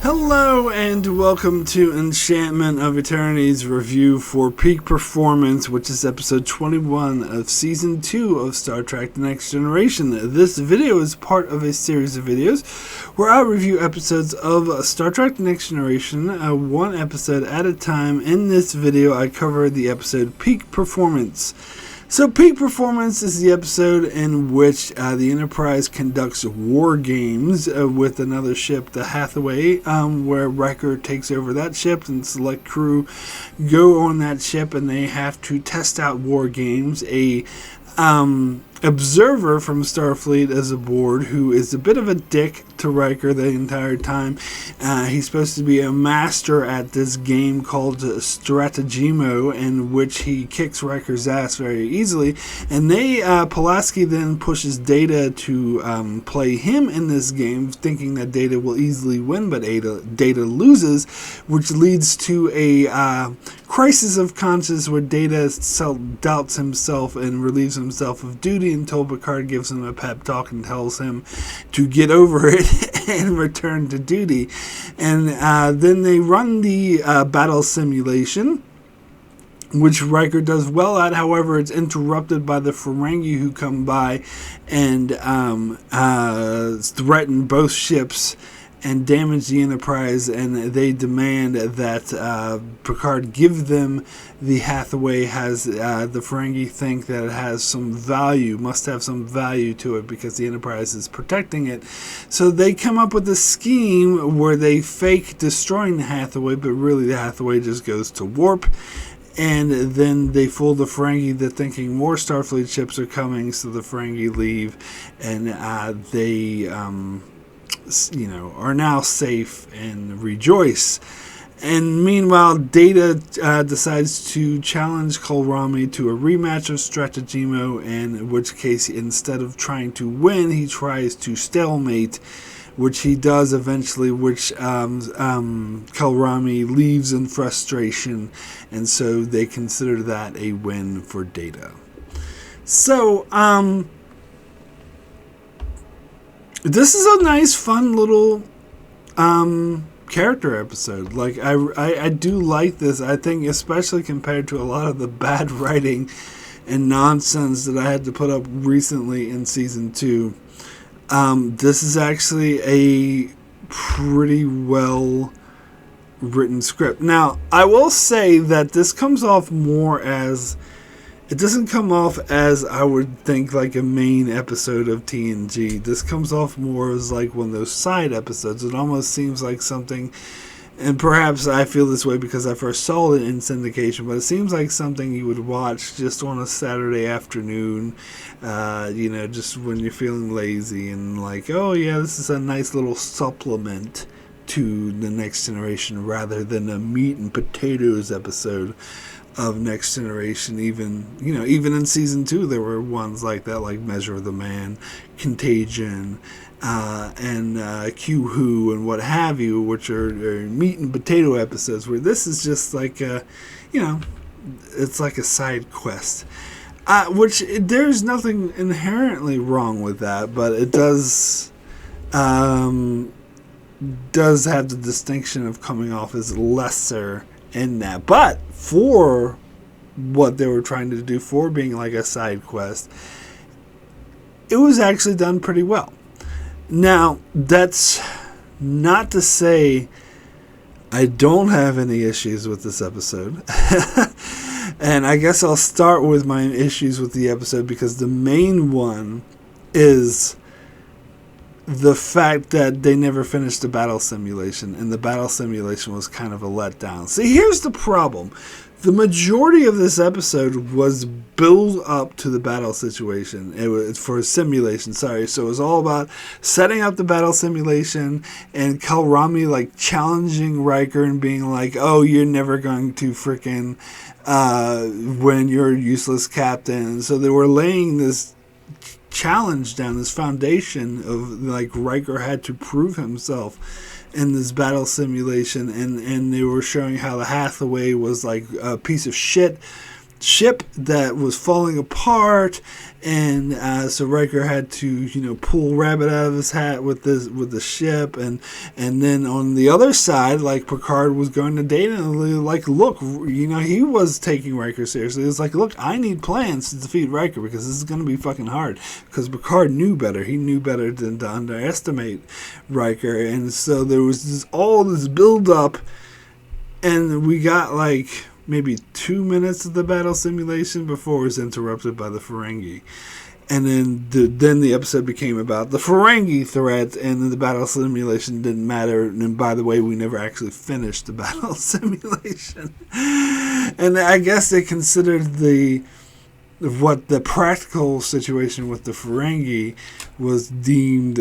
Hello and welcome to Enchantment of Eternity's review for Peak Performance, which is episode 21 of season 2 of Star Trek The Next Generation. This video is part of a series of videos where I review episodes of Star Trek The Next Generation, one episode at a time. In this video I cover the episode Peak Performance. So Peak Performance is the episode in which the Enterprise conducts war games with another ship, the Hathaway, where Riker takes over that ship and select crew go on that ship and they have to test out war games. A observer from Starfleet is aboard who is a bit of a dick to Riker the entire time. He's supposed to be a master at this game called Stratagemo, in which he kicks Riker's ass very easily. And Pulaski then pushes Data to play him in this game, thinking that Data will easily win, but Data loses, which leads to a crisis of conscience where Data self-doubts himself and relieves himself of duty until Picard gives him a pep talk and tells him to get over it and return to duty. And then they run the battle simulation, which Riker does well at. However, it's interrupted by the Ferengi, who come by and threaten both ships and damage the Enterprise, and they demand that Picard give them the Hathaway. The Ferengi think that it has some value, must have some value to it because the Enterprise is protecting it. So they come up with a scheme where they fake destroying the Hathaway, but really the Hathaway just goes to warp. And then they fool the Ferengi into thinking more Starfleet ships are coming, so the Ferengi leave, and they are now safe and rejoice. And meanwhile, Data decides to challenge Kolrami to a rematch of Stratagemo, in which case, instead of trying to win, he tries to stalemate, which he does eventually, which Kolrami leaves in frustration, and so they consider that a win for Data. So, this is a nice, fun little character episode. Like, I do like this. I think, especially compared to a lot of the bad writing and nonsense that I had to put up recently in season 2, this is actually a pretty well written script. Now, I will say that this comes off more as, it doesn't come off as I would think like a main episode of TNG. This comes off more as like one of those side episodes. It almost seems like something, and perhaps I feel this way because I first saw it in syndication, but it seems like something you would watch just on a Saturday afternoon, just when you're feeling lazy and like, oh yeah, this is a nice little supplement to The Next Generation rather than a meat and potatoes episode of Next Generation. Even in season 2 there were ones like that, like Measure of the Man, Contagion, and Q-Who and what have you, which are meat and potato episodes, where this is just like it's like a side quest, which there's nothing inherently wrong with that, but it does have the distinction of coming off as lesser in that. But for what they were trying to do, for being like a side quest, it was actually done pretty well. Now, that's not to say I don't have any issues with this episode. And I guess I'll start with my issues with the episode, because the main one is the fact that they never finished the battle simulation, and the battle simulation was kind of a letdown. See, here's the problem. The majority of this episode was build up to the battle situation. It was for simulation, sorry. So it was all about setting up the battle simulation and Kolrami like challenging Riker and being like, oh, you're never going to freaking win, you're a useless captain. So they were laying this challenge down, this foundation of like Riker had to prove himself in this battle simulation, and they were showing how the Hathaway was like a piece of shit ship that was falling apart, and so Riker had to pull rabbit out of his hat with the ship, and then on the other side, like, Picard was going to Data and like, look, he was taking Riker seriously. It was like, look, I need plans to defeat Riker because this is going to be fucking hard, because Picard knew better. He knew better than to underestimate Riker, and so there was all this build up, and we got like maybe 2 minutes of the battle simulation before it was interrupted by the Ferengi. And then the episode became about the Ferengi threat, and then the battle simulation didn't matter. And by the way, we never actually finished the battle simulation. And I guess they considered the practical situation with the Ferengi was deemed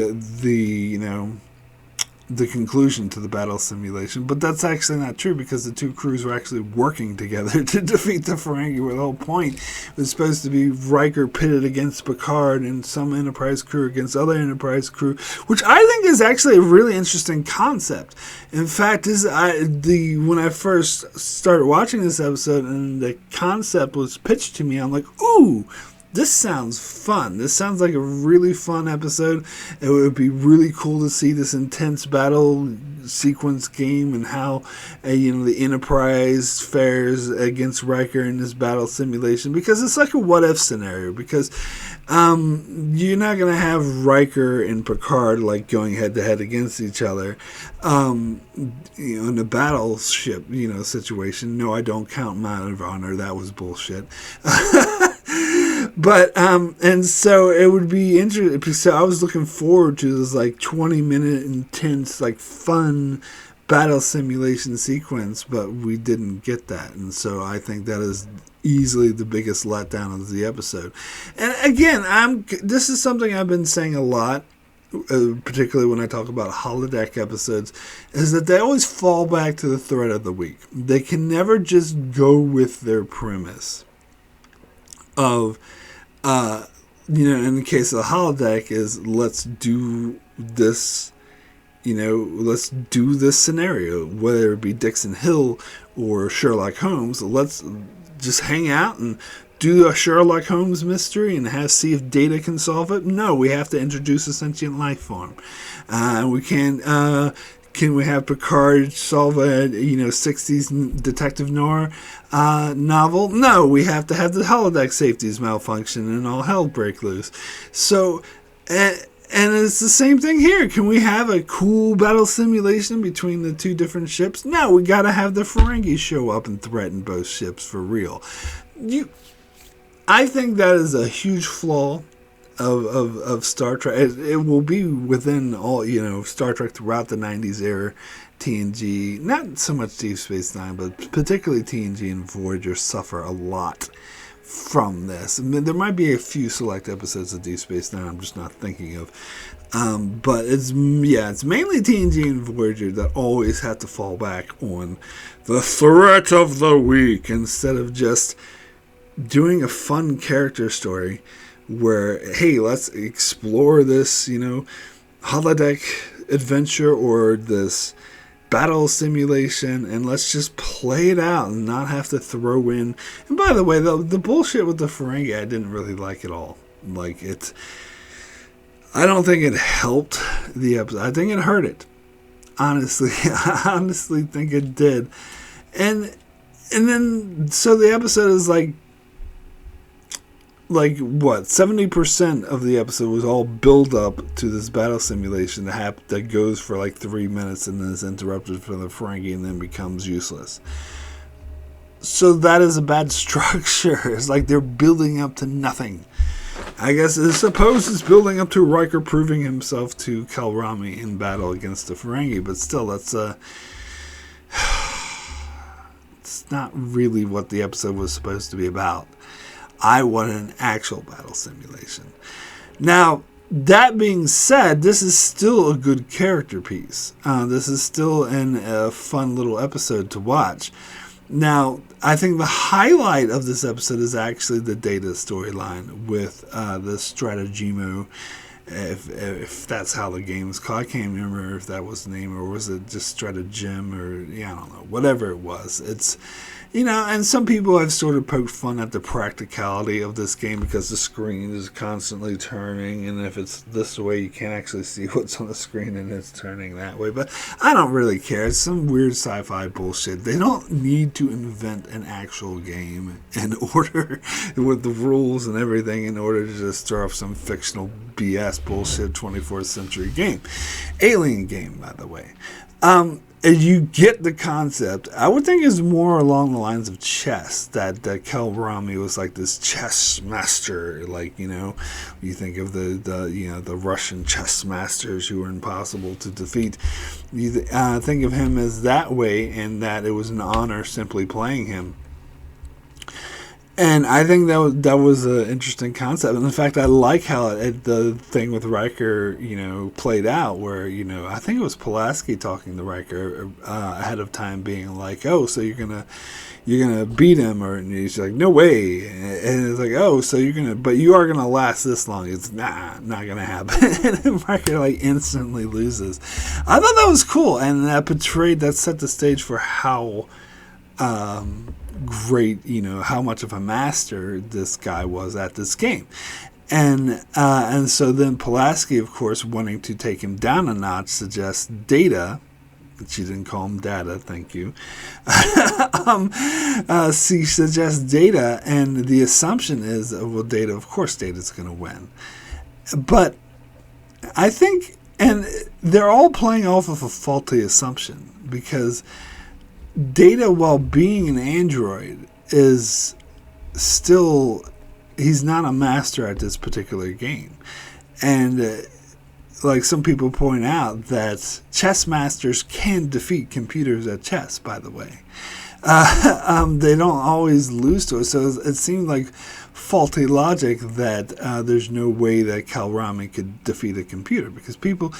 the conclusion to the battle simulation, but that's actually not true, because the two crews were actually working together to defeat the Ferengi, where the whole point was supposed to be Riker pitted against Picard and some Enterprise crew against other Enterprise crew, which I think is actually a really interesting concept. In fact, when I first started watching this episode and the concept was pitched to me, I'm like, ooh, this sounds fun. This sounds like a really fun episode. It would be really cool to see this intense battle sequence game and how the Enterprise fares against Riker in this battle simulation, because it's like a what-if scenario, because you're not going to have Riker and Picard like going head-to-head against each other in a battleship situation. No, I don't count Mount of Honor. That was bullshit. But, and so it would be interesting. So I was looking forward to this, like, 20-minute intense, like, fun battle simulation sequence, but we didn't get that. And so I think that is easily the biggest letdown of the episode. And again, this is something I've been saying a lot, particularly when I talk about holodeck episodes, is that they always fall back to the threat of the week. They can never just go with their premise of, in the case of the holodeck, is let's do this, let's do this scenario, whether it be Dixon Hill or Sherlock Holmes. Let's just hang out and do a Sherlock Holmes mystery and see if Data can solve it. No, we have to introduce a sentient life form. We can't. Can we have Picard solve a 60s detective noir novel? No, we have to have the holodeck safeties malfunction and all hell break loose. So, and it's the same thing here. Can we have a cool battle simulation between the two different ships? No, we got to have the Ferengi show up and threaten both ships for real. I think that is a huge flaw of Star Trek. It will be within all Star Trek throughout the 90s era. TNG, not so much Deep Space Nine, but particularly TNG and Voyager suffer a lot from this. I mean, there might be a few select episodes of Deep Space Nine I'm just not thinking of, but it's mainly TNG and Voyager that always have to fall back on the threat of the week instead of just doing a fun character story where, hey, let's explore this, holodeck adventure or this battle simulation, and let's just play it out and not have to throw in. And by the way, the bullshit with the Ferengi, I didn't really like at all. Like, I don't think it helped the episode. I think it hurt it. Honestly, I honestly think it did. And then, so the episode is like what, 70% of the episode was all build up to this battle simulation that goes for like 3 minutes and then is interrupted for the Ferengi and then becomes useless. So that is a bad structure. It's like they're building up to nothing. I guess I suppose it's building up to Riker proving himself to Kalrami in battle against the Ferengi, but still, that's it's not really what the episode was supposed to be about. I want an actual battle simulation. Now, that being said, this is still a good character piece. This is still a fun little episode to watch. Now, I think the highlight of this episode is actually the Data storyline with the Stratagemo, if that's how the game is called. I can't remember if that was the name or was it just Stratagem or, I don't know, whatever it was. And some people have sort of poked fun at the practicality of this game because the screen is constantly turning, and if it's this way, you can't actually see what's on the screen, and it's turning that way. But I don't really care. It's some weird sci-fi bullshit. They don't need to invent an actual game in order, with the rules and everything, in order to just throw off some fictional BS bullshit 24th century game. Alien game, by the way. You get the concept. I would think it's more along the lines of chess, that Kel Rami was like this chess master, like, you think of the Russian chess masters who were impossible to defeat. You think of him as that way, and that it was an honor simply playing him. And I think that was an interesting concept. And in fact, I like how the thing with Riker, played out, where, I think it was Pulaski talking to Riker ahead of time, being like, "Oh, so you're gonna beat him?" And he's like, "No way." And it's like, "Oh, so but you are gonna last this long?" It's not gonna happen. And then Riker instantly loses. I thought that was cool, and that set the stage for how great, how much of a master this guy was at this game. And so then Pulaski, of course, wanting to take him down a notch, suggests Data. She didn't call him Data, thank you. She suggests Data, and the assumption is, well, Data's going to win. But I think, and they're all playing off of a faulty assumption, because Data, while being an android, is still, he's not a master at this particular game. And like some people point out, that chess masters can defeat computers at chess, by the way. They don't always lose to it. So it seemed like faulty logic that there's no way that Kel Rami could defeat a computer, because people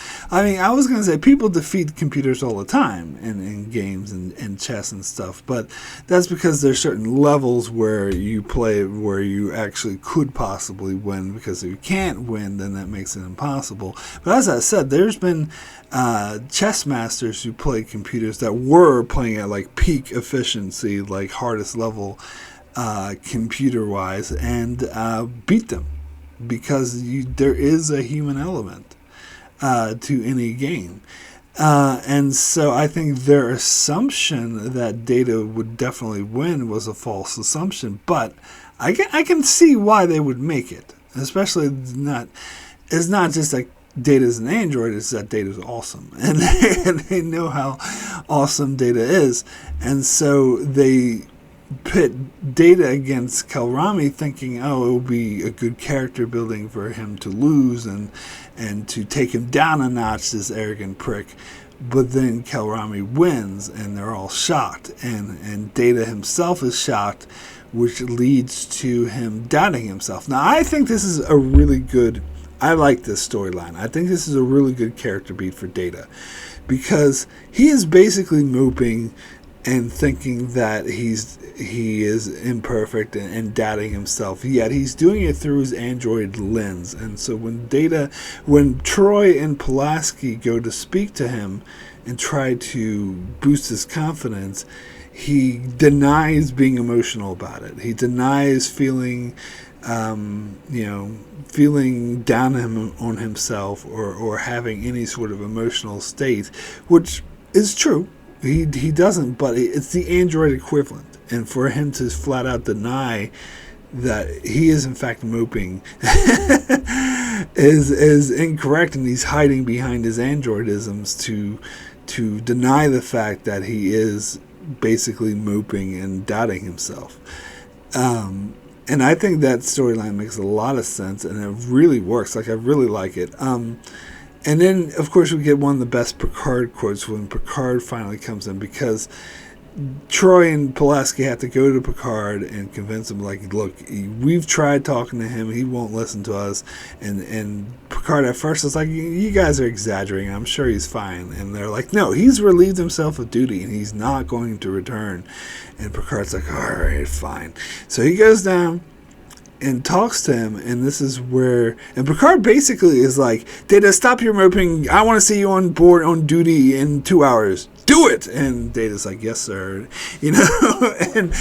defeat computers all the time in games and chess and stuff, but that's because there's certain levels where you play where you actually could possibly win, because if you can't win, then that makes it impossible. But as I said, there's been chess masters who played computers that were playing at like peak efficiency, like hardest level computer-wise, and beat them, because there is a human element to any game. And so I think their assumption that Data would definitely win was a false assumption, but I can see why they would make it, especially it's not just like Data's an android, it's that Data's awesome, and they know how awesome Data is, and so they pit Data against Kel Rami, thinking, oh, it will be a good character building for him to lose and to take him down a notch, this arrogant prick. But then Kel Rami wins, and they're all shocked, and Data himself is shocked, which leads to him doubting himself. Now, I think this is a really good, I like this storyline. I think this is a really good character beat for Data, because he is basically moping and thinking that he is imperfect and doubting himself, yet he's doing it through his android lens. And so when Troy and Pulaski go to speak to him and try to boost his confidence, he denies being emotional about it. He denies feeling down on himself or having any sort of emotional state, which is true. He doesn't, but it's the android equivalent. And for him to flat out deny that he is in fact moping is incorrect, and he's hiding behind his androidisms to deny the fact that he is basically moping and doubting himself. And I think that storyline makes a lot of sense, and it really works. Like, I really like it. And then, of course, we get one of the best Picard quotes when Picard finally comes in, because Troy and Pulaski have to go to Picard and convince him, like, look, we've tried talking to him, he won't listen to us. And Picard at first is like, you guys are exaggerating, I'm sure he's fine. And they're like, no, he's relieved himself of duty and he's not going to return. And Picard's like, all right, fine. So he goes down and talks to him, and this is where, and Picard basically is like, Data, stop your moping, I want to see you on board on duty in 2 hours. do it. And Data's like, yes, sir. You know, and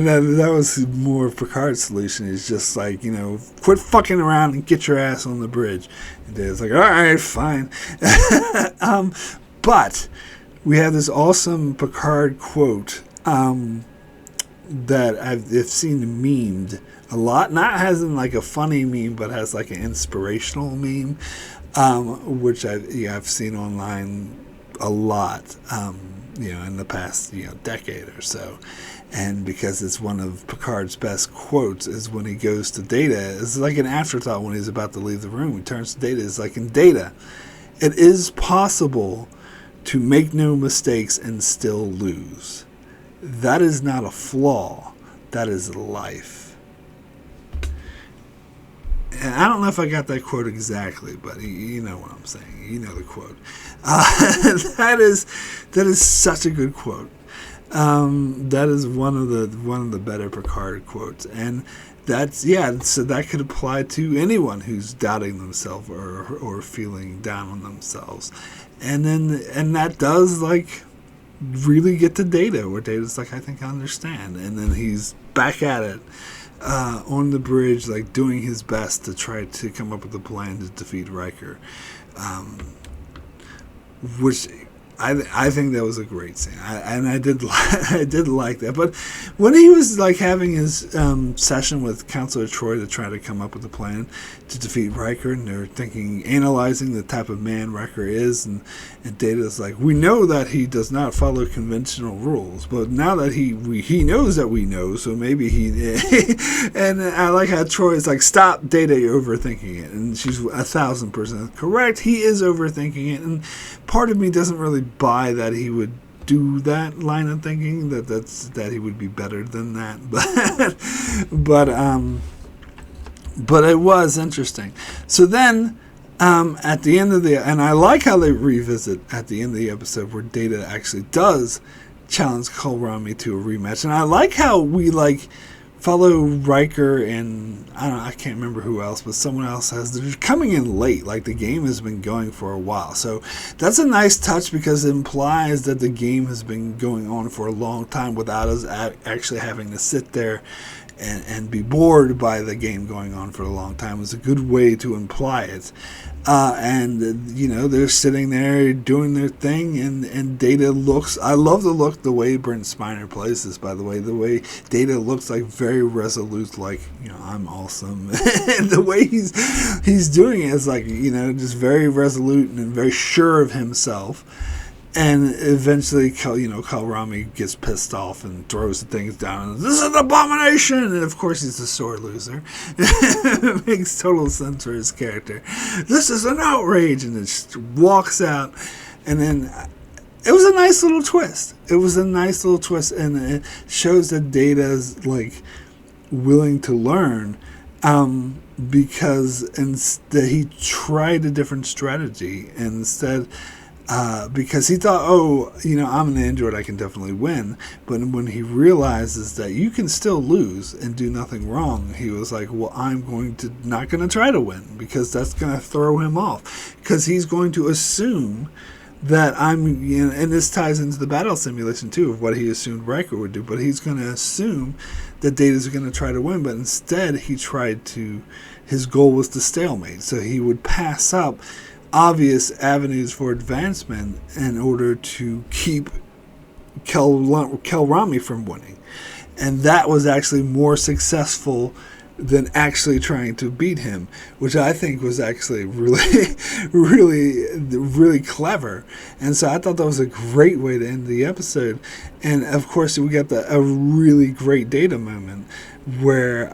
that was more of Picard's solution. It's just like, you know, quit fucking around and get your ass on the bridge. And Data's like, all right, fine. But we have this awesome Picard quote that I've seen memed a lot. Not as in like a funny meme, but has like an inspirational meme, which I've seen online a lot, you know, in the past, you know, decade or so. And because it's one of Picard's best quotes is when he goes to Data. It's like an afterthought when he's about to leave the room. He turns to Data. It's like, in Data, it is possible to make no mistakes and still lose. That is not a flaw. That is life. And I don't know if I got that quote exactly, but you know what I'm saying. You know the quote. That is such a good quote. That is one of the better Picard quotes, and that's so that could apply to anyone who's doubting themselves or feeling down on themselves, and that does like really get to Data, where Data's like, I think I understand, and then he's back at it on the bridge, like doing his best to try to come up with a plan to defeat Riker, which I think that was a great scene, I did like that. But when he was like having his session with Counselor Troy to try to come up with a plan to defeat Riker, and they're analyzing the type of man Riker is, and Data's like, we know that he does not follow conventional rules, but now that he knows that we know, so maybe he and I like how Troy is like, stop, Data, you're overthinking it, and she's 1,000% correct. He is overthinking it, and part of me doesn't really buy that he would do that line of thinking, that he would be better than that, but it was interesting. So then at the end of and I like how they revisit at the end of the episode where Data actually does challenge Kolrami to a rematch, and I like how we like follow Riker and I can't remember who else, but someone else they're coming in late, like the game has been going for a while. So that's a nice touch because it implies that the game has been going on for a long time without us actually having to sit there and be bored by the game going on for a long time. It's a good way to imply it. And you know, they're sitting there doing their thing, and Data looks, I love the way Brent Spiner plays this, by the way. The way Data looks like very resolute, like, you know, I'm awesome. And the way he's doing it is like, you know, just very resolute and very sure of himself. And eventually, Kolrami gets pissed off and throws the things down. And, this is an abomination! And of course, he's a sore loser. It makes total sense for his character. This is an outrage! And it just walks out. And then it was a nice little twist. And it shows that Data's like willing to learn. Because instead he tried a different strategy. And instead, because he thought, I'm an android, I can definitely win. But when he realizes that you can still lose and do nothing wrong, he was like, well, I'm not going to try to win, because that's going to throw him off. Because he's going to assume that and this ties into the battle simulation too, of what he assumed Riker would do, but he's going to assume that Data's going to try to win, but instead his goal was to stalemate, so he would pass up obvious avenues for advancement in order to keep Kolrami from winning. And that was actually more successful than actually trying to beat him, which I think was actually really, really, really clever. And so I thought that was a great way to end the episode. And of course, we got a really great Data moment where,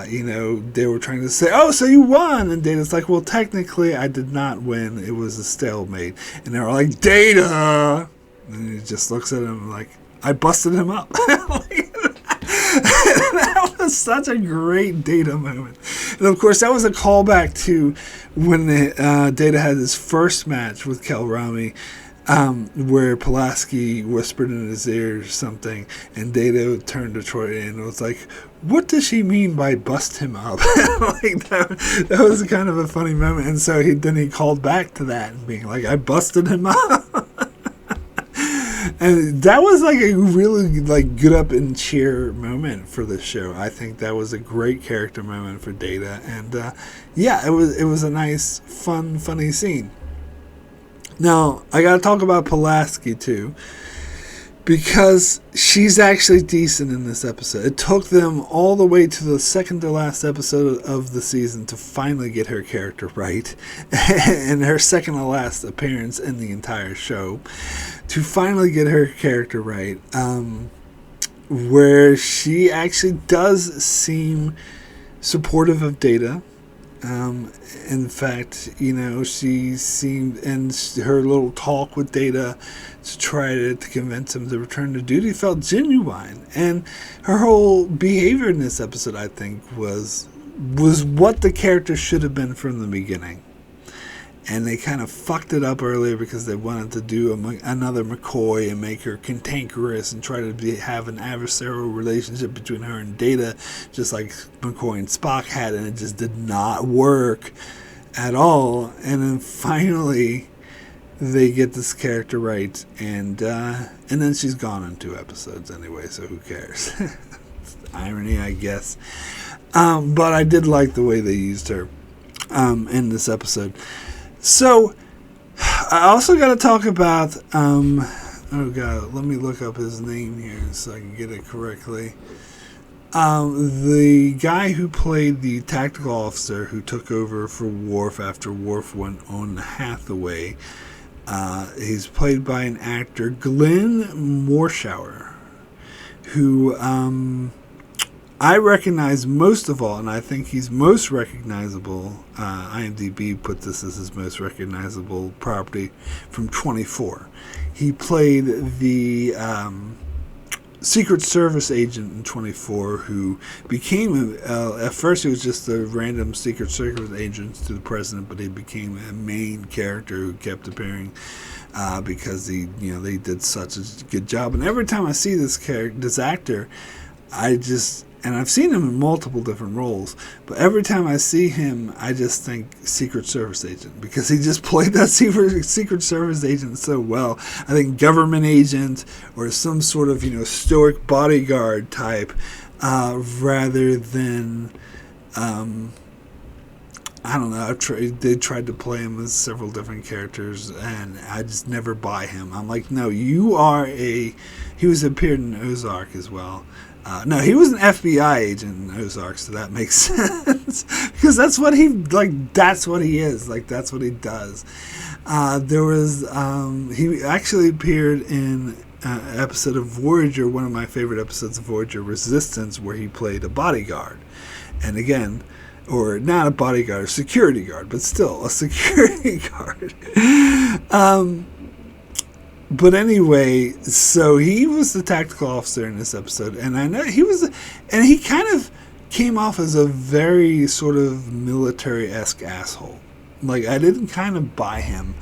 they were trying to say, oh, so you won. And Data's like, well, technically I did not win. It was a stalemate. And they were like, Data! And he just looks at him like, I busted him up. That was such a great Data moment. And of course, that was a callback to when Data had his first match with Kolrami, where Pulaski whispered in his ear something, and Data turned to Troy and was like, what does she mean by bust him up? Like that was kind of a funny moment. And so he called back to that and being like, I busted him up. And that was like a really like get up and cheer moment for the show. I think that was a great character moment for Data, and yeah, it was a nice, funny scene. Now I got to talk about Pulaski too, because she's actually decent in this episode. It took them all the way to the second to last episode of the season to finally get her character right, and her second to last appearance in the entire show, to finally get her character right, where she actually does seem supportive of Data. In fact, she seemed, in her little talk with Data to try to convince him to return to duty, felt genuine. And her whole behavior in this episode, I think, was what the character should have been from the beginning. And they kind of fucked it up earlier because they wanted to do another McCoy and make her cantankerous and try to have an adversarial relationship between her and Data, just like McCoy and Spock had, and it just did not work at all. And then finally, they get this character right, and then she's gone in 2 episodes anyway, so who cares? Irony, I guess. But I did like the way they used her in this episode. So, I also got to talk about, oh god, let me look up his name here so I can get it correctly. The guy who played the tactical officer who took over for Worf after Worf went on Hathaway, he's played by an actor, Glenn Morshower, who I recognize most of all, and I think he's most recognizable. IMDb put this as his most recognizable property from 24. He played the Secret Service agent in 24 who became, at first he was just a random Secret Service agent to the president, but he became a main character who kept appearing because they did such a good job. And every time I see this actor, and I've seen him in multiple different roles, but every time I see him, I just think Secret Service agent, because he just played that Secret Service agent so well. I think government agent or some sort of stoic bodyguard type, rather than I don't know. They tried to play him as several different characters, and I just never buy him. I'm like, no, you are he was appeared in Ozark as well. No, he was an FBI agent in Ozark, so that makes sense. Because that's what that's what he is. That's what he does. He actually appeared in an episode of Voyager, one of my favorite episodes of Voyager, Resistance, where he played a bodyguard. And again, or not a bodyguard, a security guard, but still a security guard. But anyway, so he was the tactical officer in this episode, and I know he kind of came off as a very sort of military-esque asshole. I didn't kind of buy him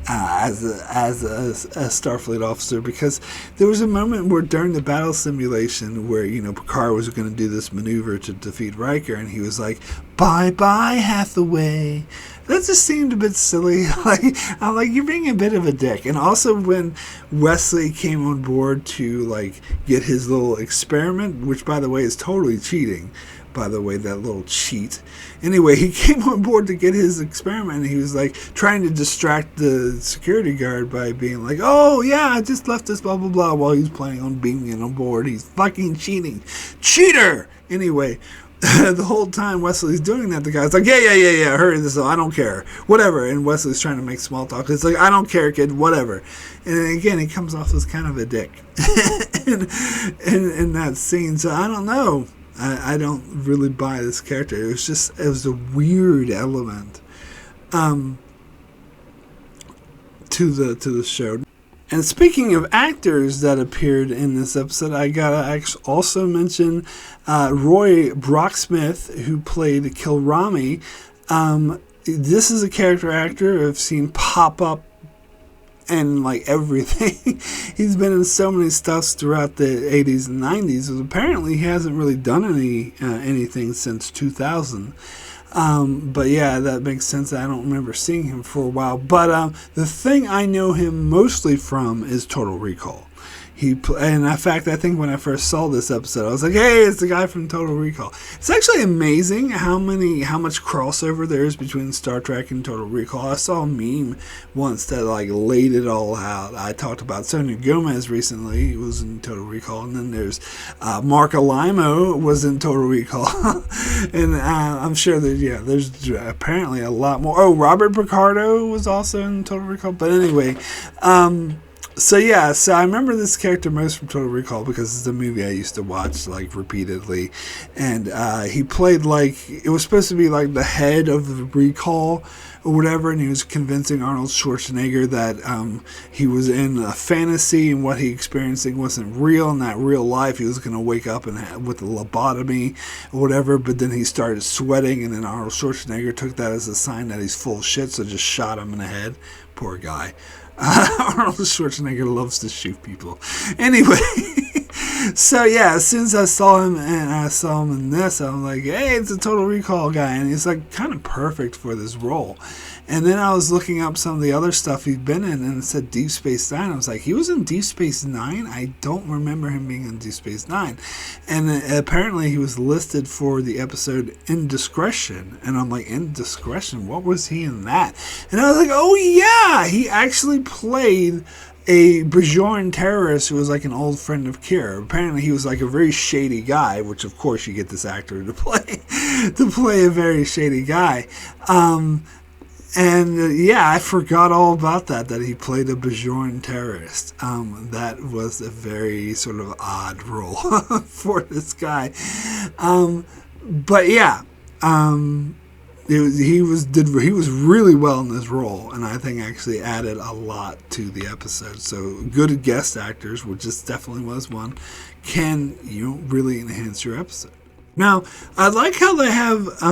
as a Starfleet officer, because there was a moment where during the battle simulation where Picard was going to do this maneuver to defeat Riker, and he was like, "Bye-bye, Hathaway." That just seemed a bit silly. I'm like, you're being a bit of a dick. And also when Wesley came on board to get his little experiment, which by the way is totally cheating, by the way, that little cheat. Anyway, he came on board to get his experiment, and he was trying to distract the security guard by being like, "Oh yeah, I just left this blah blah blah," while he's planning on being on board. He's fucking cheating. Cheater! Anyway, the whole time Wesley's doing that, the guy's like, yeah, I heard this, so I don't care, whatever. And Wesley's trying to make small talk. It's like, I don't care, kid, whatever. And then again, he comes off as kind of a dick in that scene. So I don't know. I don't really buy this character. It was a weird element to the show. And speaking of actors that appeared in this episode, I gotta also mention Roy Brocksmith, who played Kilrami. This is a character actor I've seen pop up in everything. He's been in so many stuffs throughout the 80s and 90s, but apparently he hasn't really done anything since 2000. But yeah, that makes sense. I don't remember seeing him for a while. But the thing I know him mostly from is Total Recall. And in fact, I think when I first saw this episode, I was like, "Hey, it's the guy from Total Recall." It's actually amazing how much crossover there is between Star Trek and Total Recall. I saw a meme once that like laid it all out. I talked about Sonia Gomez recently, who was in Total Recall, and then there's Mark Alimo was in Total Recall, and I'm sure that there's apparently a lot more. Oh, Robert Picardo was also in Total Recall, but anyway. So I remember this character most from Total Recall because it's a movie I used to watch like repeatedly, and he played like it was supposed to be like the head of the recall or whatever, and he was convincing Arnold Schwarzenegger that he was in a fantasy and what he experiencing wasn't real, and that real life he was going to wake up and with a lobotomy or whatever. But then he started sweating, and then Arnold Schwarzenegger took that as a sign that he's full of shit, so just shot him in the head. Poor guy. Arnold Schwarzenegger loves to shoot people. Anyway, so as soon as I saw him and I saw him in this, I'm like, hey, it's a Total Recall guy, and he's like kind of perfect for this role. And then I was looking up some of the other stuff he'd been in, and it said Deep Space Nine. I was like, he was in Deep Space Nine? I don't remember him being in Deep Space Nine. And apparently he was listed for the episode Indiscretion. And I'm like, Indiscretion? What was he in that? And I was like, oh yeah, he actually played a Bajoran terrorist who was like an old friend of Kira. Apparently he was like a very shady guy, which of course you get this actor to play a very shady guy. I forgot all about that he played a Bajoran terrorist. That was a very sort of odd role for this guy. He was really well in this role, and I think actually added a lot to the episode. So good guest actors, which this definitely was one, can really enhance your episode. Now, I like how they have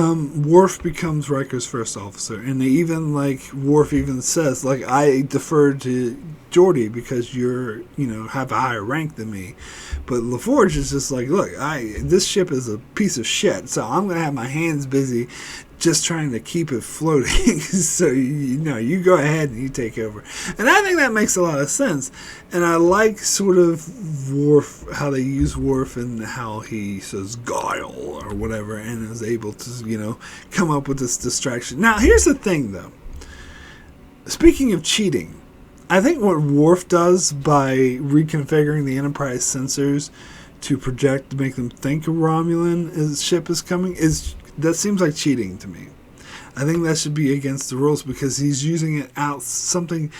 Worf becomes Riker's first officer, and they even Worf even says I defer to Geordi because you're have a higher rank than me, but LaForge is just like, look, this ship is a piece of shit, so I'm gonna have my hands busy just trying to keep it floating. So you go ahead and you take over, and I think that makes a lot of sense. And I like sort of Worf, how they use Worf and how he says guile or whatever, and is able to come up with this distraction. Now here's the thing though. Speaking of cheating, I think what Worf does by reconfiguring the Enterprise sensors to project to make them think a Romulan ship is coming that seems like cheating to me. I think that should be against the rules because he's using it something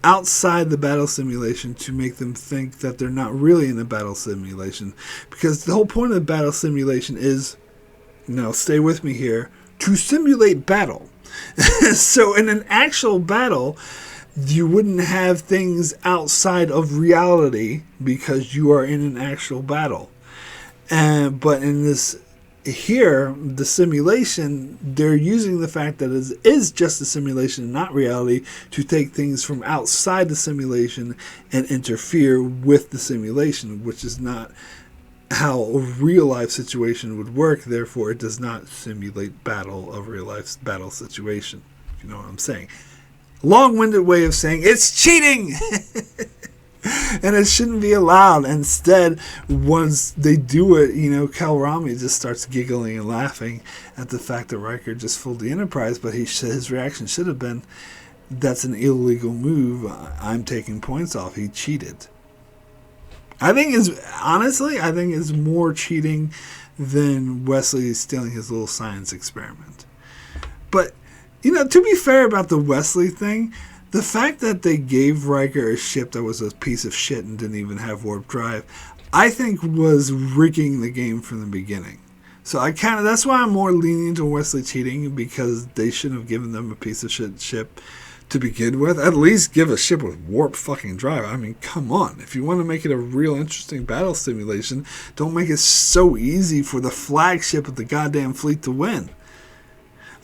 outside the battle simulation to make them think that they're not really in a battle simulation. Because the whole point of the battle simulation is, stay with me here, to simulate battle. So in an actual battle, you wouldn't have things outside of reality because you are in an actual battle. But in this here, the simulation, they're using the fact that it is just a simulation and not reality to take things from outside the simulation and interfere with the simulation, which is not how a real life situation would work. Therefore, it does not simulate a real life battle situation. If you know what I'm saying. Long-winded way of saying it's cheating. And it shouldn't be allowed. Instead, once they do it, Cal Rami just starts giggling and laughing at the fact that Riker just fooled the Enterprise, but his reaction should have been, that's an illegal move. I'm taking points off. He cheated. I think it's more cheating than Wesley stealing his little science experiment. But, to be fair about the Wesley thing, the fact that they gave Riker a ship that was a piece of shit and didn't even have warp drive, I think was rigging the game from the beginning. So that's why I'm more lenient to Wesley cheating, because they shouldn't have given them a piece of shit ship to begin with. At least give a ship with warp fucking drive. I mean, come on. If you want to make it a real interesting battle simulation, don't make it so easy for the flagship of the goddamn fleet to win.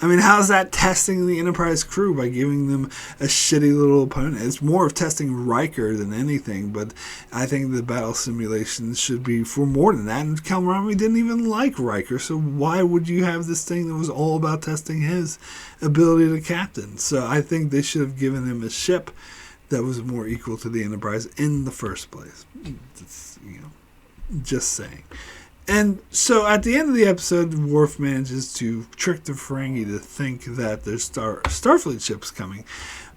I mean, how's that testing the Enterprise crew by giving them a shitty little opponent? It's more of testing Riker than anything, but I think the battle simulation should be for more than that. And Kalmarami didn't even like Riker, so why would you have this thing that was all about testing his ability to captain? So I think they should have given him a ship that was more equal to the Enterprise in the first place. It's, just saying. And so at the end of the episode, Worf manages to trick the Ferengi to think that there's Starfleet ships coming.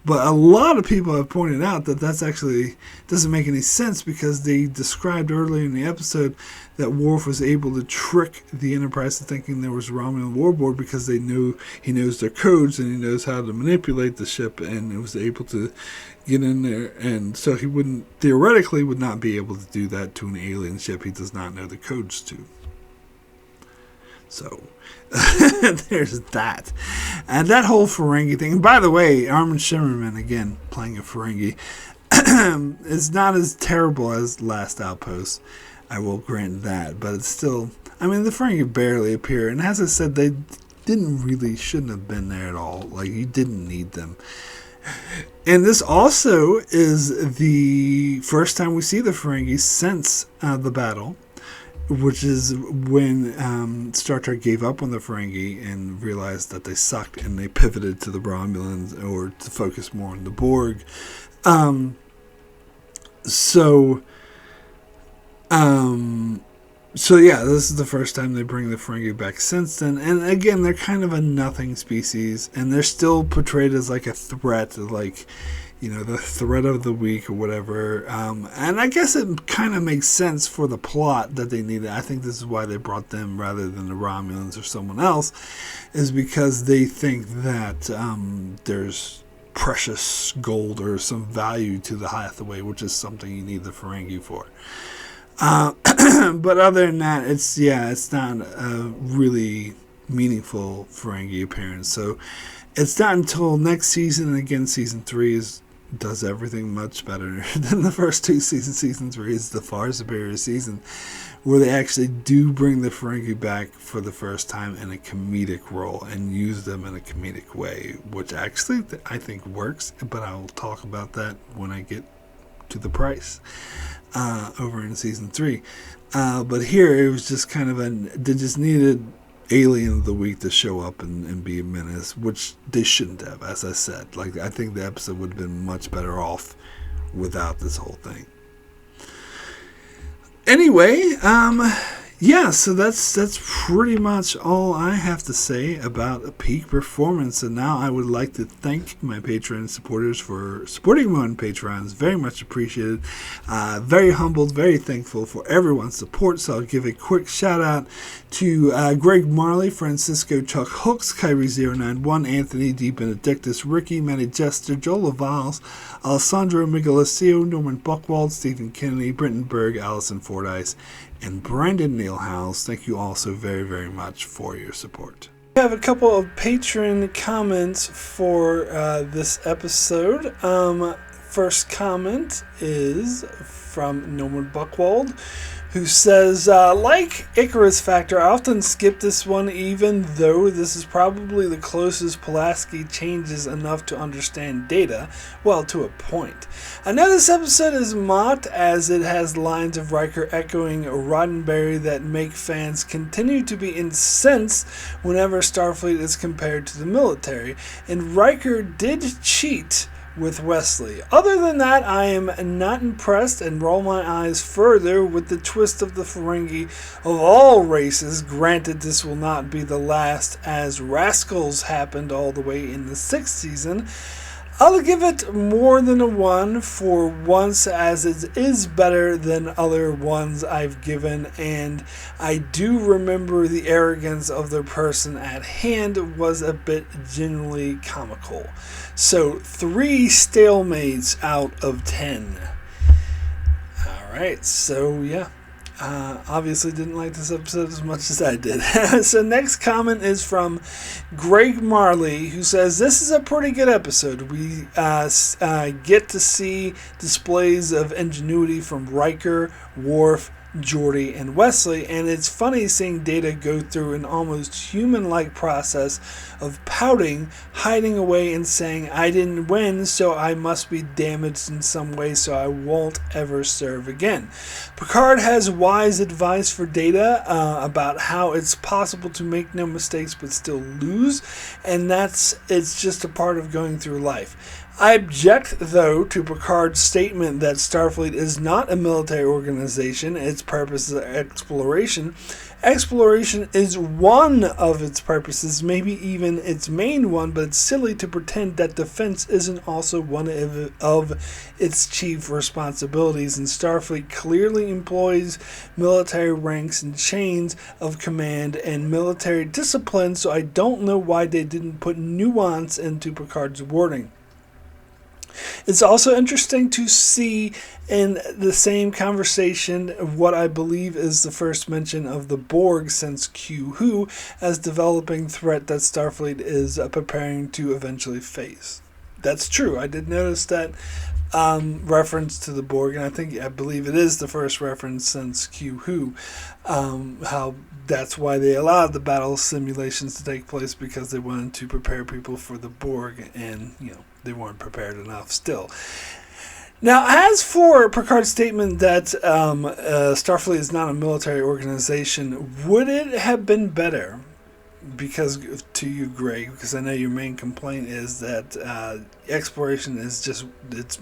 But a lot of people have pointed out that that's actually doesn't make any sense, because they described earlier in the episode that Worf was able to trick the Enterprise to thinking there was Romulan warboard, because he knows their codes and he knows how to manipulate the ship, and it was able to get in there. And so he theoretically would not be able to do that to an alien ship he does not know the codes to. So there's that. And that whole Ferengi thing. And by the way, Armin Shimmerman, again, playing a Ferengi, is not as terrible as Last Outpost. I will grant that. But it's still, the Ferengi barely appear. And as I said, they shouldn't have been there at all. Like, you didn't need them. And this also is the first time we see the Ferengi since the battle, which is when Star Trek gave up on the Ferengi and realized that they sucked, and they pivoted to the Romulans, or to focus more on the Borg. So yeah, this is the first time they bring the Ferengi back since then. And again, they're kind of a nothing species, and they're still portrayed as like a threat, like, the threat of the week or whatever. And I guess it kind of makes sense for the plot that they needed. I think this is why they brought them rather than the Romulans or someone else, is because they think that there's precious gold or some value to the Hathaway, which is something you need the Ferengi for. But other than that, it's not a really meaningful Ferengi appearance. So it's not until next season, and again, season 3 does everything much better than the first two seasons. Season 3 is the far superior season, where they actually do bring the Ferengi back for the first time in a comedic role and use them in a comedic way, which actually I think works, but I'll talk about that when I get to the price over in season 3. But here it was just kind of they just needed Alien of the Week to show up and be a menace, which they shouldn't have, as I said. Like, I think the episode would have been much better off without this whole thing. Anyway, so that's pretty much all I have to say about a peak performance. And now I would like to thank my Patreon supporters for supporting me on Patreon. It's very much appreciated. Very humbled, very thankful for everyone's support. So I'll give a quick shout out to Greg Marley, Francisco Chuck Hooks, Kyrie091, Anthony D. Benedictus, Ricky, Manny Jester, Joel Lavals, Alessandro Miguelesio, Norman Buchwald, Stephen Kennedy, Brenton Berg, Allison Fordyce, and Brandon Neilhouse. Thank you all so very, very much for your support. We have a couple of patron comments for this episode. First comment is from Norman Buchwald, who says, like Icarus Factor, I often skip this one, even though this is probably the closest Pulaski changes enough to understand Data, well, to a point. I know this episode is mocked as it has lines of Riker echoing Roddenberry that make fans continue to be incensed whenever Starfleet is compared to the military, and Riker did cheat with Wesley. Other than that, I am not impressed and roll my eyes further with the twist of the Ferengi of all races. Granted, this will not be the last, as Rascals happened all the way in the 6th season. I'll give it more than a 1 for once, as it is better than other ones I've given, and I do remember the arrogance of the person at hand was a bit genuinely comical. So 3 stalemates out of 10. Alright, so yeah. Obviously didn't like this episode as much as I did. So next comment is from Greg Marley, who says, this is a pretty good episode. We get to see displays of ingenuity from Riker, Worf, Geordi, and Wesley, and it's funny seeing Data go through an almost human-like process of pouting, hiding away, and saying, I didn't win, so I must be damaged in some way, so I won't ever serve again. Picard has wise advice for Data about how it's possible to make no mistakes but still lose, and it's just a part of going through life. I object, though, to Picard's statement that Starfleet is not a military organization. Its purpose is exploration. Exploration is one of its purposes, maybe even its main one, but it's silly to pretend that defense isn't also one of its chief responsibilities, and Starfleet clearly employs military ranks and chains of command and military discipline, so I don't know why they didn't put nuance into Picard's wording. It's also interesting to see in the same conversation what I believe is the first mention of the Borg since Q Who as developing threat that Starfleet is preparing to eventually face. That's true. I did notice that reference to the Borg, and I believe it is the first reference since Q Who. How that's why they allowed the battle simulations to take place, because they wanted to prepare people for the Borg, and they weren't prepared enough still. Now, as for Picard's statement that Starfleet is not a military organization, would it have been better? Because to you, Greg, because I know your main complaint is that exploration is just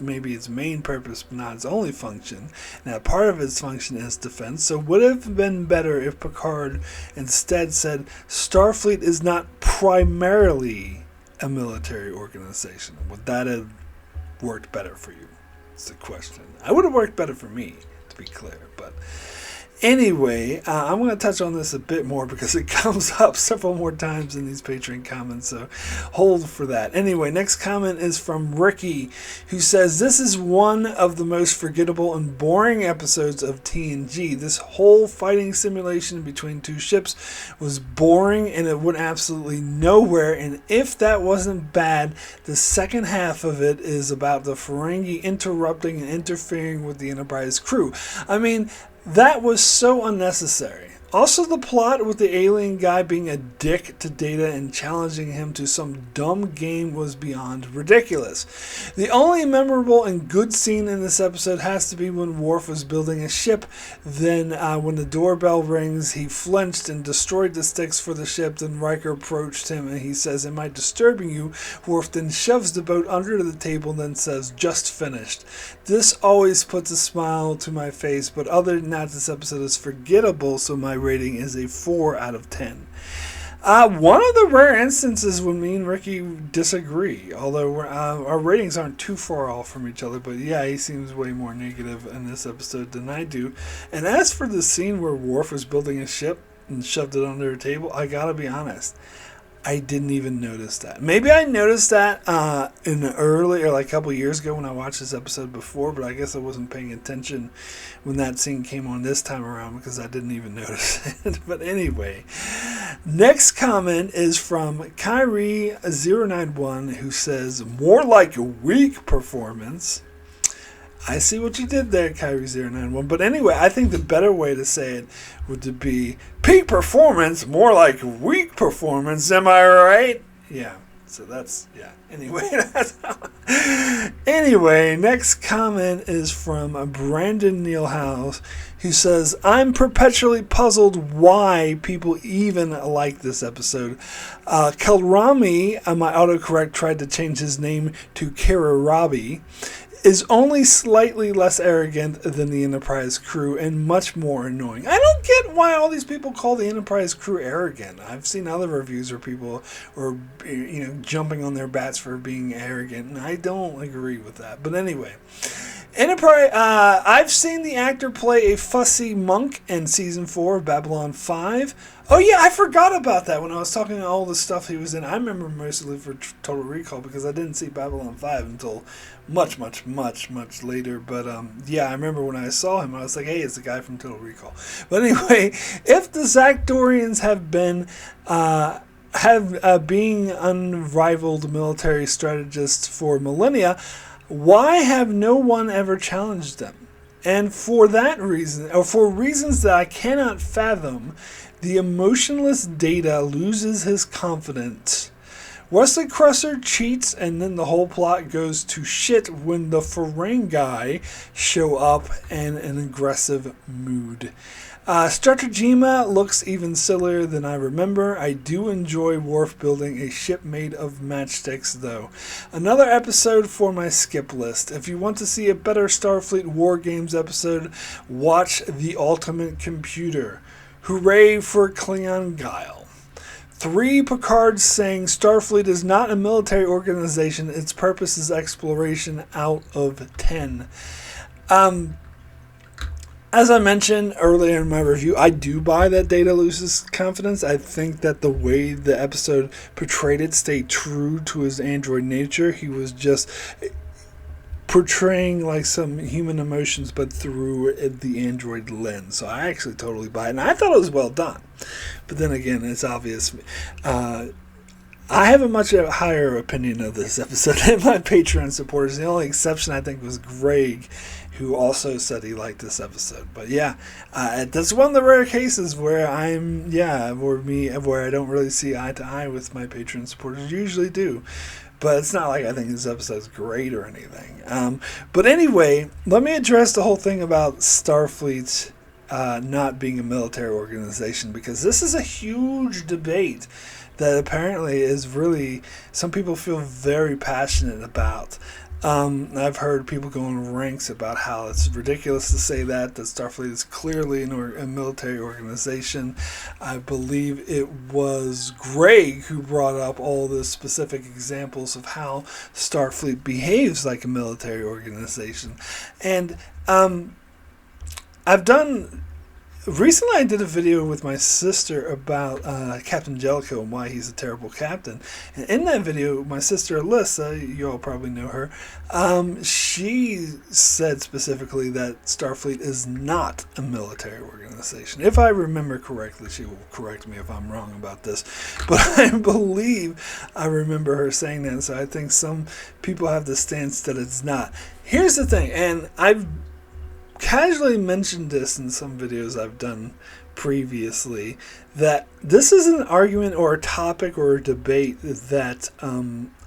maybe its main purpose, but not its only function. Now, part of its function is defense. So, would it have been better if Picard instead said Starfleet is not primarily a military organization? Would that have worked better for you? It's the question. I would have worked better for me, to be clear, but. Anyway, I'm going to touch on this a bit more because it comes up several more times in these Patreon comments, so hold for that. Anyway, next comment is from Ricky, who says, "This is one of the most forgettable and boring episodes of TNG. This whole fighting simulation between two ships was boring and it went absolutely nowhere, and if that wasn't bad, the second half of it is about the Ferengi interrupting and interfering with the Enterprise crew." I mean, that was so unnecessary. Also, the plot with the alien guy being a dick to Data and challenging him to some dumb game was beyond ridiculous. The only memorable and good scene in this episode has to be when Worf was building a ship. Then, when the doorbell rings, he flinched and destroyed the sticks for the ship. Then Riker approached him and he says, "Am I disturbing you?" Worf then shoves the boat under the table and then says, "Just finished." This always puts a smile to my face, but other than that, this episode is forgettable, so my rating is a 4 out of 10. One of the rare instances when me and Ricky disagree, although our ratings aren't too far off from each other, but yeah, he seems way more negative in this episode than I do. And as for the scene where Worf was building a ship and shoved it under a table, I gotta be honest, I didn't even notice that. Maybe I noticed that in the early, or like a couple years ago when I watched this episode before, but I guess I wasn't paying attention when that scene came on this time around because I didn't even notice it. But anyway, next comment is from Kyrie091, who says, "More like a weak performance." I see what you did there, Kyrie091. But anyway, I think the better way to say it would be peak performance, more like weak performance. Am I right? Yeah. So that's, yeah. Anyway, next comment is from Brandon Neilhouse, who says, "I'm perpetually puzzled why people even like this episode. Kalrami, my autocorrect tried to change his name to Kirarabi, is only slightly less arrogant than the Enterprise crew and much more annoying." I don't get why all these people call the Enterprise crew arrogant. I've seen other reviews where people are, jumping on their bats for being arrogant, and I don't agree with that. But anyway, Enterprise. I've seen the actor play a fussy monk in season 4 of Babylon 5. Oh yeah, I forgot about that when I was talking about all the stuff he was in. I remember mostly for Total Recall because I didn't see Babylon 5 until much later. But yeah, I remember when I saw him, I was like, hey, it's the guy from Total Recall. But anyway, if the Zactorians have been being unrivaled military strategists for millennia, why have no one ever challenged them? And for that reason, or for reasons that I cannot fathom, the emotionless Data loses his confidence. Wesley Crusher cheats, and then the whole plot goes to shit when the Ferengi show up in an aggressive mood. Stratagema looks even sillier than I remember. I do enjoy Worf building a ship made of matchsticks, though. Another episode for my skip list. If you want to see a better Starfleet War Games episode, watch The Ultimate Computer. Hooray for Klingon Guile. 3 Picards saying Starfleet is not a military organization. Its purpose is exploration out of 10. As I mentioned earlier in my review, I do buy that Data loses confidence. I think that the way the episode portrayed it stayed true to his android nature. He was just portraying like some human emotions, but through the android lens. So I actually totally buy it, and I thought it was well done. But then again, it's obvious. I have a much higher opinion of this episode than my Patreon supporters. The only exception I think was Greg, who also said he liked this episode. But yeah, that's one of the rare cases where where I don't really see eye to eye with my Patreon supporters. Usually do. But it's not like I think this episode's great or anything. But anyway, let me address the whole thing about Starfleet not being a military organization, because this is a huge debate that apparently is really, some people feel very passionate about. I've heard people go in ranks about how it's ridiculous to say that Starfleet is clearly a military organization. I believe it was Greg who brought up all the specific examples of how Starfleet behaves like a military organization. And recently I did a video with my sister about Captain Jellicoe and why he's a terrible captain. And in that video, my sister Alyssa, you all probably know her, she said specifically that Starfleet is not a military organization. If I remember correctly, she will correct me if I'm wrong about this. But I believe I remember her saying that, so I think some people have the stance that it's not. Here's the thing, and I've casually mentioned this in some videos I've done previously, that this is an argument or a topic or a debate that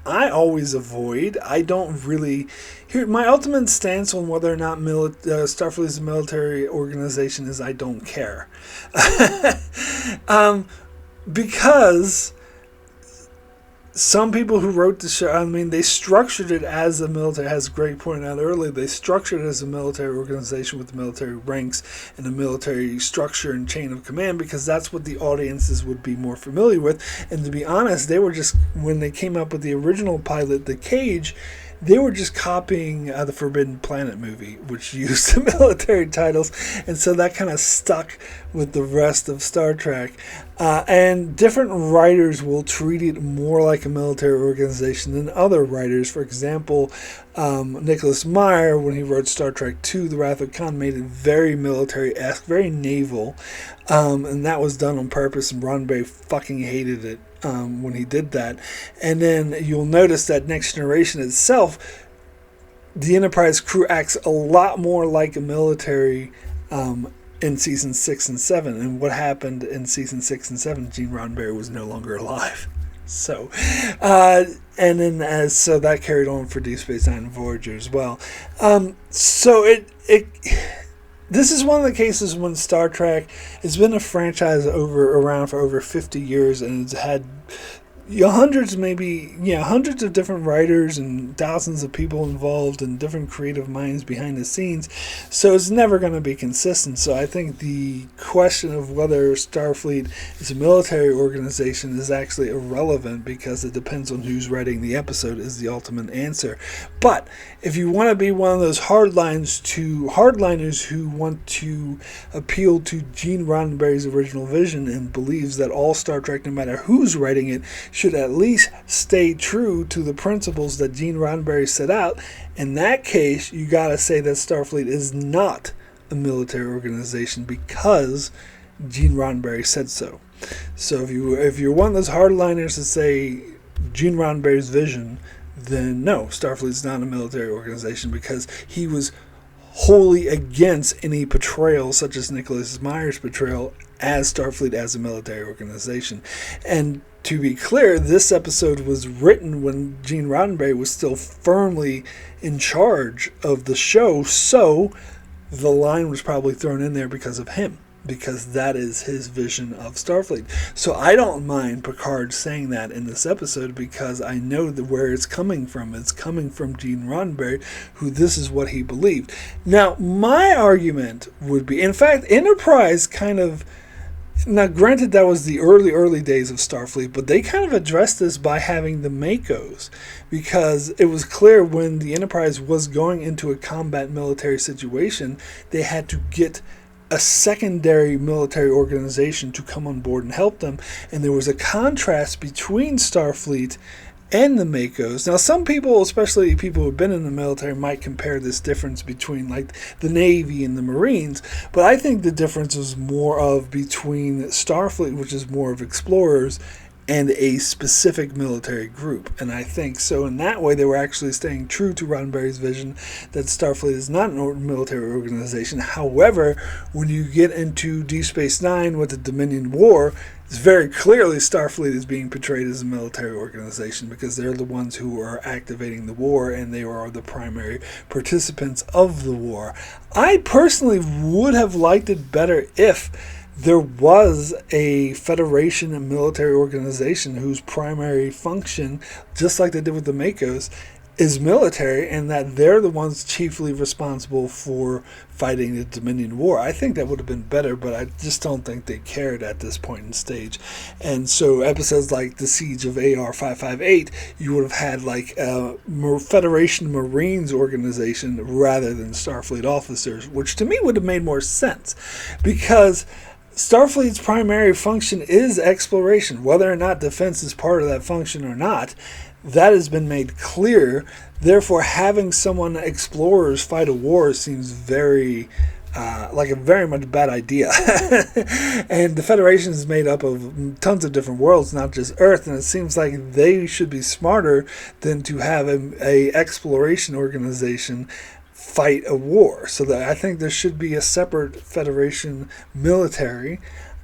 I always avoid. I don't really... my ultimate stance on whether or not Starfleet is a military organization is I don't care. Because some people who wrote the show, they structured it as a military, as Greg pointed out earlier, they structured it as a military organization with military ranks and a military structure and chain of command, because that's what the audiences would be more familiar with. And to be honest, they were just, when they came up with the original pilot, The Cage, they were just copying the Forbidden Planet movie, which used the military titles, and so that kind of stuck with the rest of Star Trek. And different writers will treat it more like a military organization than other writers. For example, Nicholas Meyer, when he wrote Star Trek II, The Wrath of Khan, made it very military-esque, very naval, and that was done on purpose, and Roddenberry fucking hated it when he did that. And then you'll notice that Next Generation itself, the Enterprise crew acts a lot more like a military in season 6 and 7. And what happened in season 6 and 7? Gene Roddenberry was no longer alive. So, so that carried on for Deep Space Nine and Voyager as well. This is one of the cases when Star Trek has been a franchise around for over 50 years, and it's had hundreds of different writers and thousands of people involved and different creative minds behind the scenes. So it's never going to be consistent. So I think the question of whether Starfleet is a military organization is actually irrelevant, because it depends on who's writing the episode is the ultimate answer. But if you want to be one of those hardliners who want to appeal to Gene Roddenberry's original vision and believes that all Star Trek, no matter who's writing it, should at least stay true to the principles that Gene Roddenberry set out, in that case, you got to say that Starfleet is not a military organization because Gene Roddenberry said so. So if you're one of those hardliners to say Gene Roddenberry's vision, then no, Starfleet's not a military organization, because he was wholly against any portrayal, such as Nicholas Meyer's portrayal, as Starfleet as a military organization. And to be clear, this episode was written when Gene Roddenberry was still firmly in charge of the show, so the line was probably thrown in there because of him, because that is his vision of Starfleet. So I don't mind Picard saying that in this episode because I know where it's coming from. It's coming from Gene Roddenberry, who this is what he believed. Now, my argument would be, in fact, Enterprise kind of, now granted that was the early days of Starfleet, but they kind of addressed this by having the Makos, because it was clear when the Enterprise was going into a combat military situation, they had to get a secondary military organization to come on board and help them, and there was a contrast between Starfleet and the Makos. Now, some people, especially people who have been in the military, might compare this difference between like the Navy and the Marines, but I think the difference is more of between Starfleet, which is more of explorers, and a specific military group. And I think so in that way they were actually staying true to Roddenberry's vision that Starfleet is not a military organization. However, when you get into Deep Space Nine with the Dominion War, it's very clearly Starfleet is being portrayed as a military organization because they're the ones who are activating the war and they are the primary participants of the war. I personally would have liked it better if there was a Federation and military organization whose primary function, just like they did with the Makos, is military, and that they're the ones chiefly responsible for fighting the Dominion War. I think that would have been better, but I just don't think they cared at this point in stage. And so episodes like the Siege of AR 558, you would have had like a Federation Marines organization rather than Starfleet officers, which to me would have made more sense, because Starfleet's primary function is exploration. Whether or not defense is part of that function or not, that has been made clear. Therefore, having someone explorers fight a war seems very like a very much bad idea. And the Federation is made up of tons of different worlds, not just Earth, and it seems like they should be smarter than to have a exploration organization fight a war. So that I think there should be a separate Federation military,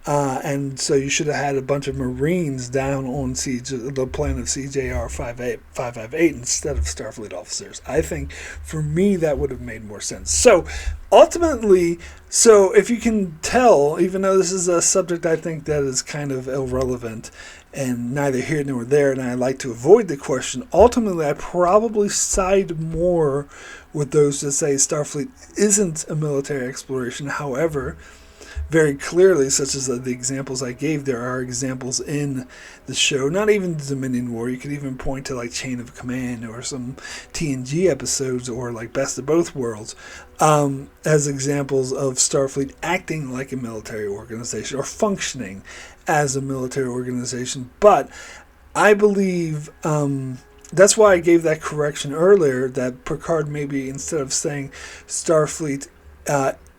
and so you should have had a bunch of Marines down on siege, the planet of CJR 558 instead of Starfleet officers. I think for me that would have made more sense. So ultimately, so if you can tell, even though this is a subject I think that is kind of irrelevant and neither here nor there, and I like to avoid the question, ultimately I probably side more with those that say Starfleet isn't a military exploration. However, very clearly, such as the examples I gave, there are examples in the show, not even the Dominion War. You could even point to like Chain of Command or some TNG episodes or like Best of Both Worlds as examples of Starfleet acting like a military organization or functioning as a military organization. But I believe that's why I gave that correction earlier, that Picard maybe, instead of saying Starfleet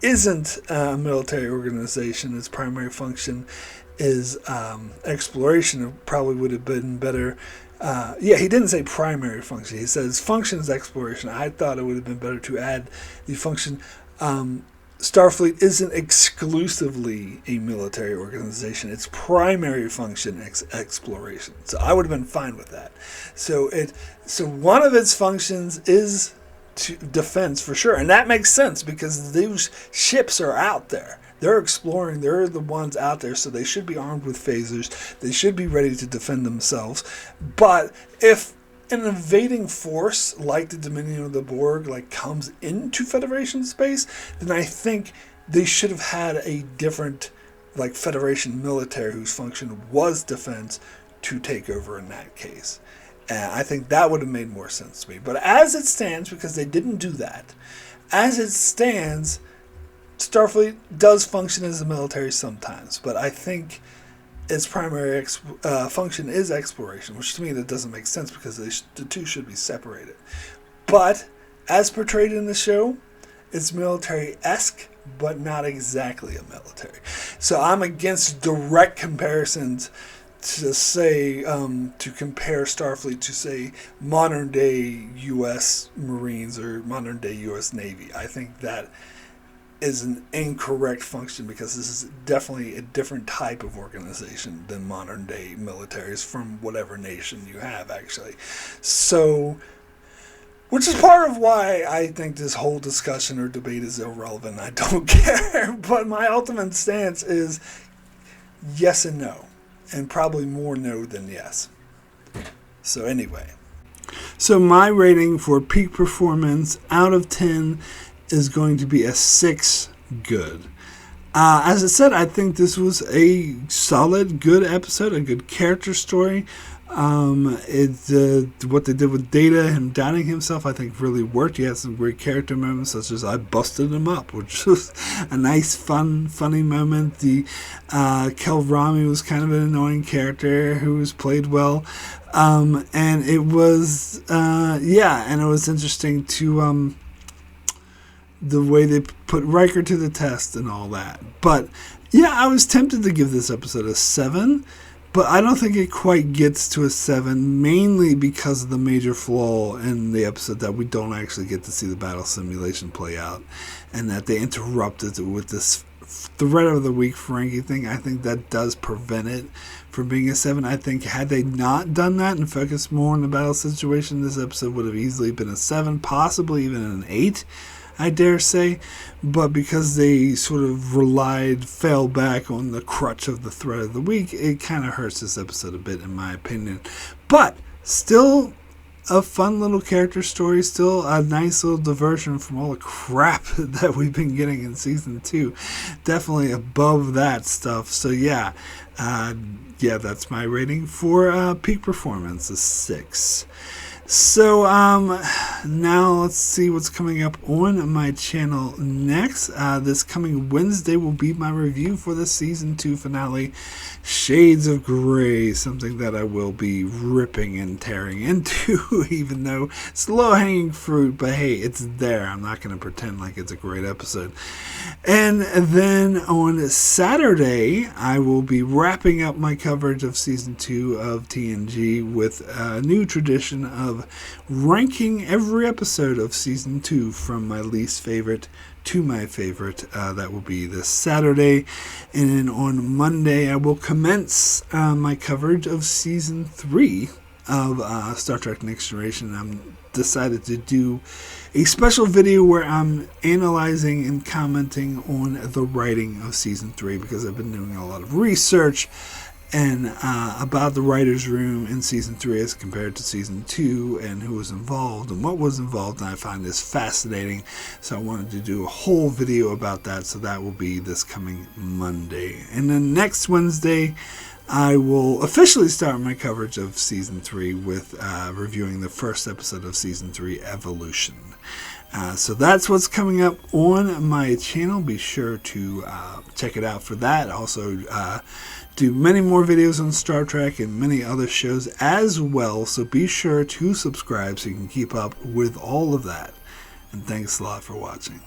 isn't a military organization, its primary function is exploration, it probably would have been better. He didn't say primary function. He says function is exploration. I thought it would have been better to add the function. Starfleet isn't exclusively a military organization. Its primary function is exploration. So I would have been fine with that. So one of its functions is to defense for sure, and that makes sense because those ships are out there. They're exploring. They're the ones out there, so they should be armed with phasers. They should be ready to defend themselves. But if an invading force like the Dominion of the Borg like comes into Federation space, then I think they should have had a different like Federation military whose function was defense to take over in that case. And I think that would have made more sense to me. But as it stands, because they didn't do that, as it stands, Starfleet does function as a military sometimes. But I think its primary function is exploration, which to me that doesn't make sense because the two should be separated. But as portrayed in the show, it's military-esque, but not exactly a military. So I'm against direct comparisons to say, to compare Starfleet to, say, modern-day U.S. Marines or modern-day U.S. Navy. I think that is an incorrect function because this is definitely a different type of organization than modern-day militaries from whatever nation you have, actually. So Which is part of why I think this whole discussion or debate is irrelevant. I don't care. But my ultimate stance is yes and no. And probably more no than yes. So anyway. So my rating for peak performance out of 10 is going to be a 6 good. As I said, I think this was a solid, good episode, a good character story. What they did with Data, him doubting himself, I think really worked. He had some great character moments, such as I busted him up, which was a nice, funny moment. The Kel Rami was kind of an annoying character who was played well. And it was, and it was interesting to the way they put Riker to the test and all that. But yeah, I was tempted to give this episode a 7. But I don't think it quite gets to a 7, mainly because of the major flaw in the episode that we don't actually get to see the battle simulation play out, and that they interrupted it with this threat of the week Ferengi thing. I think that does prevent it from being a 7. I think had they not done that and focused more on the battle situation, this episode would have easily been a 7, possibly even an 8. I dare say, but because they sort of fell back on the crutch of the threat of the week, it kind of hurts this episode a bit, in my opinion. But still a fun little character story, still a nice little diversion from all the crap that we've been getting in season 2. Definitely above that stuff. So yeah, that's my rating for peak performance, a 6. So now let's see what's coming up on my channel next. This coming Wednesday will be my review for the season 2 finale, Shades of Grey, something that I will be ripping and tearing into, even though it's low-hanging fruit, but hey, it's there. I'm not going to pretend like it's a great episode. And then on Saturday, I will be wrapping up my coverage of season 2 of TNG with a new tradition of ranking every episode of season 2 from my least favorite to my favorite. That will be this Saturday. And then on Monday, I will commence my coverage of season 3 of Star Trek Next Generation. I'm decided to do a special video where I'm analyzing and commenting on the writing of season 3, because I've been doing a lot of research and about the writer's room in season 3 as compared to season 2, and who was involved and what was involved, and I find this fascinating, so I wanted to do a whole video about that. So that will be this coming Monday. And then next Wednesday, I will officially start my coverage of season 3 with reviewing the first episode of season 3, Evolution. So that's what's coming up on my channel. Be sure to check it out for that. Also, do many more videos on Star Trek and many other shows as well. So be sure to subscribe so you can keep up with all of that. And thanks a lot for watching.